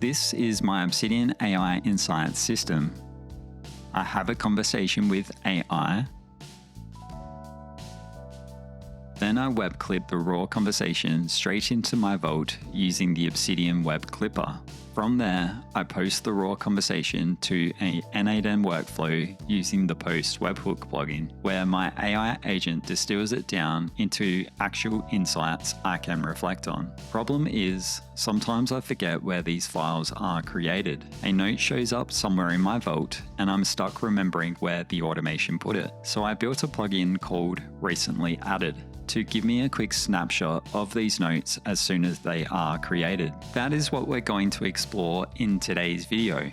This is my Obsidian AI Insights system. I have a conversation with AI. Then I web clip the raw conversation straight into my Vault using the Obsidian Web Clipper. From there, I post the raw conversation to a N8N workflow using the Post Webhook plugin, where my AI agent distills it down into actual insights I can reflect on. Problem is, sometimes I forget where these files are created. A note shows up somewhere in my Vault, and I'm stuck remembering where the automation put it. So I built a plugin called Recently Added to give me a quick snapshot of these notes as soon as they are created. That is what we're going to explore in today's video.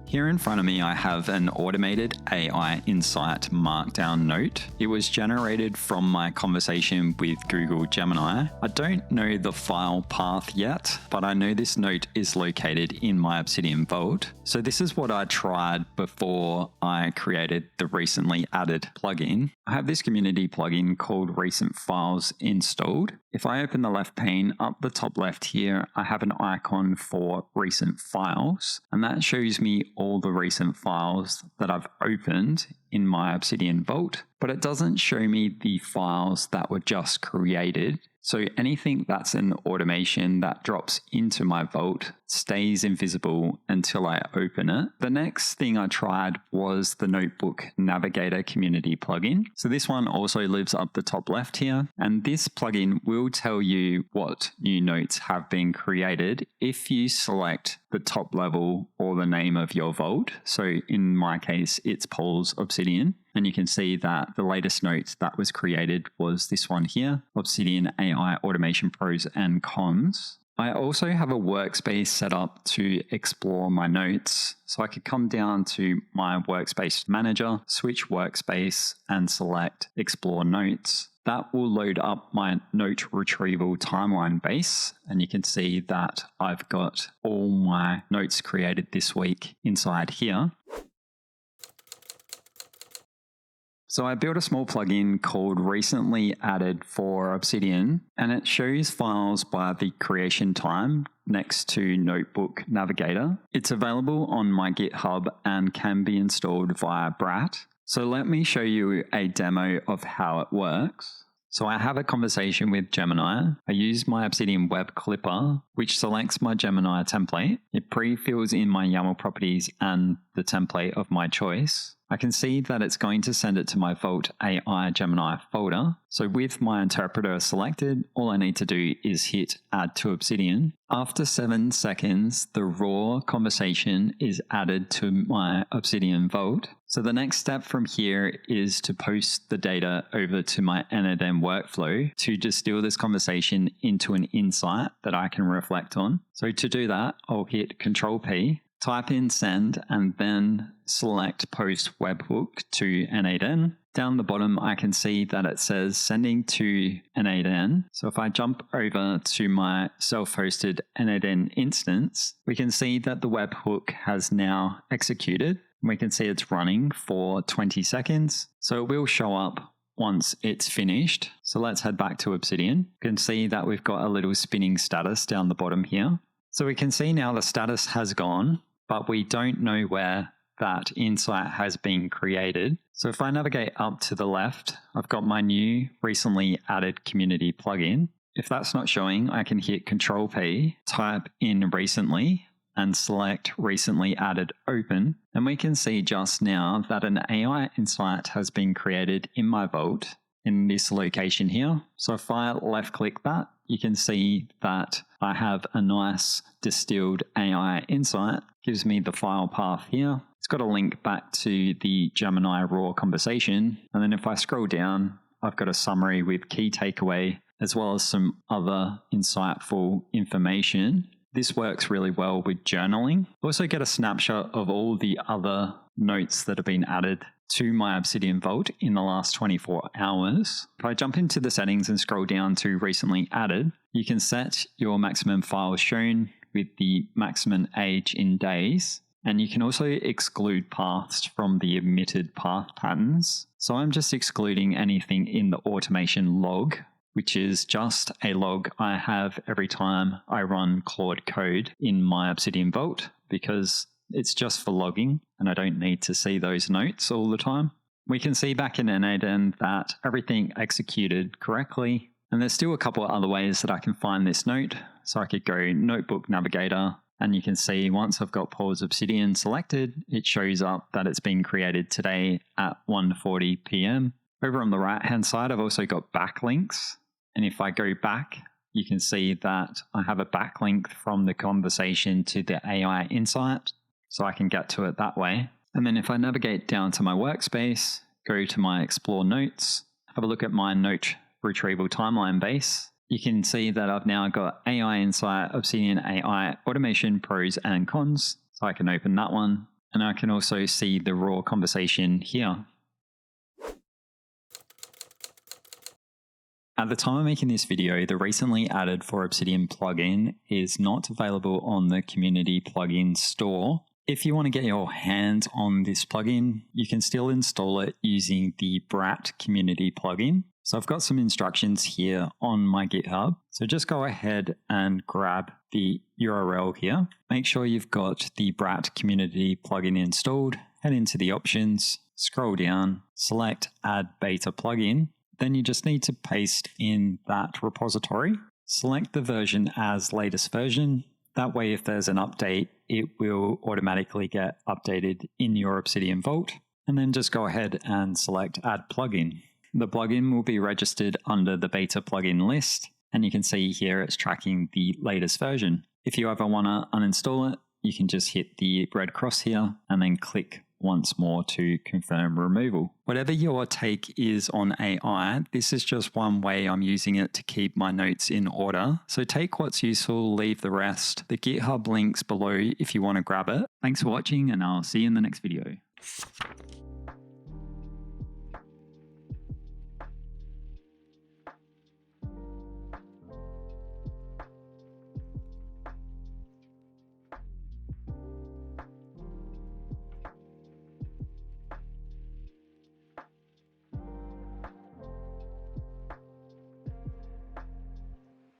Here in front of me, I have an automated AI Insight Markdown note. It was generated from my conversation with Google Gemini. I don't know the file path yet, but I know this note is located in my Obsidian Vault. So this is what I tried before I created the recently added plugin. I have this community plugin called Recent Files installed. If I open the left pane, up the top left here, I have an icon for recent files, and that shows me all the recent files that I've opened in my Obsidian Vault, but it doesn't show me the files that were just created. So anything that's an automation that drops into my Vault stays invisible until I open it. The next thing I tried was the Notebook Navigator Community Plugin. So this one also lives up the top left here, and this plugin will tell you what new notes have been created if you select the top level or the name of your Vault. So in my case, it's Paul's Obsidian. And you can see that the latest note that was created was this one here, Obsidian AI Automation Pros and Cons. I also have a workspace set up to explore my notes. So I could come down to my workspace manager, switch workspace, and select Explore Notes. That will load up my note retrieval timeline base, and you can see that I've got all my notes created this week inside here. So I built a small plugin called Recently Added for Obsidian, and it shows files by the creation time next to Notebook Navigator. It's available on my GitHub and can be installed via BRAT. So let me show you a demo of how it works. So I have a conversation with Gemini. I use my Obsidian Web Clipper, which selects my Gemini template. It pre-fills in my YAML properties and the template of my choice. I can see that it's going to send it to my Vault AI Gemini folder. So with my interpreter selected, all I need to do is hit Add to Obsidian. After 7 seconds, the raw conversation is added to my Obsidian Vault. So the next step from here is to post the data over to my N8N workflow to distill this conversation into an insight that I can reflect on. So to do that, I'll hit Control P, type in send, and then select Post Webhook to N8N. Down the bottom, I can see that it says sending to N8N. So if I jump over to my self-hosted N8N instance, we can see that the webhook has now executed. We can see it's running for 20 seconds. So it will show up once it's finished. So let's head back to Obsidian. You can see that we've got a little spinning status down the bottom here. So we can see now the status has gone, but we don't know where that insight has been created. So if I navigate up to the left, I've got my new recently added community plugin. If that's not showing, I can hit Control P, type in recently, and select recently added open. And we can see just now that an AI insight has been created in my Vault in this location here. So if I left click that, you can see that I have a nice distilled AI insight. Gives me the file path here. It's got a link back to the Gemini raw conversation. And then if I scroll down, I've got a summary with key takeaway, as well as some other insightful information. This works really well with journaling. Also get a snapshot of all the other notes that have been added to my Obsidian Vault in the last 24 hours. If I jump into the settings and scroll down to recently added, you can set your maximum files shown with the maximum age in days. And you can also exclude paths from the emitted path patterns. So I'm just excluding anything in the automation log which is just a log I have every time I run Claude Code in my Obsidian Vault, because it's just for logging and I don't need to see those notes all the time. We can see back in N8N that everything executed correctly, and there's still a couple of other ways that I can find this note. So I could go Notebook Navigator, and you can see once I've got Paul's Obsidian selected, it shows up that it's been created today at 1:40 p.m. Over on the right-hand side, I've also got backlinks. And if I go back, you can see that I have a backlink from the conversation to the AI insight, so I can get to it that way. And then if I navigate down to my workspace, go to my Explore Notes, have a look at my note retrieval timeline base, you can see that I've now got AI Insight, Obsidian AI Automation pros and cons. So I can open that one, and I can also see the raw conversation here. At the time of making this video, the recently added for Obsidian plugin is not available on the Community Plugins store. If you want to get your hands on this plugin, you can still install it using the BRAT Community Plugin. So I've got some instructions here on my GitHub. So just go ahead and grab the URL here. Make sure you've got the BRAT Community Plugin installed. Head into the options, scroll down, select Add Beta Plugin. Then you just need to paste in that repository. Select the version as latest version. That way, if there's an update, it will automatically get updated in your Obsidian Vault. And then just go ahead and select Add Plugin. The plugin will be registered under the beta plugin list, and you can see here it's tracking the latest version. If you ever want to uninstall it, you can just hit the red cross here and then click once more to confirm removal. Whatever your take is on AI, this is just one way I'm using it to keep my notes in order. So take what's useful, leave the rest. The GitHub link's below if you want to grab it. Thanks for watching, and I'll see you in the next video.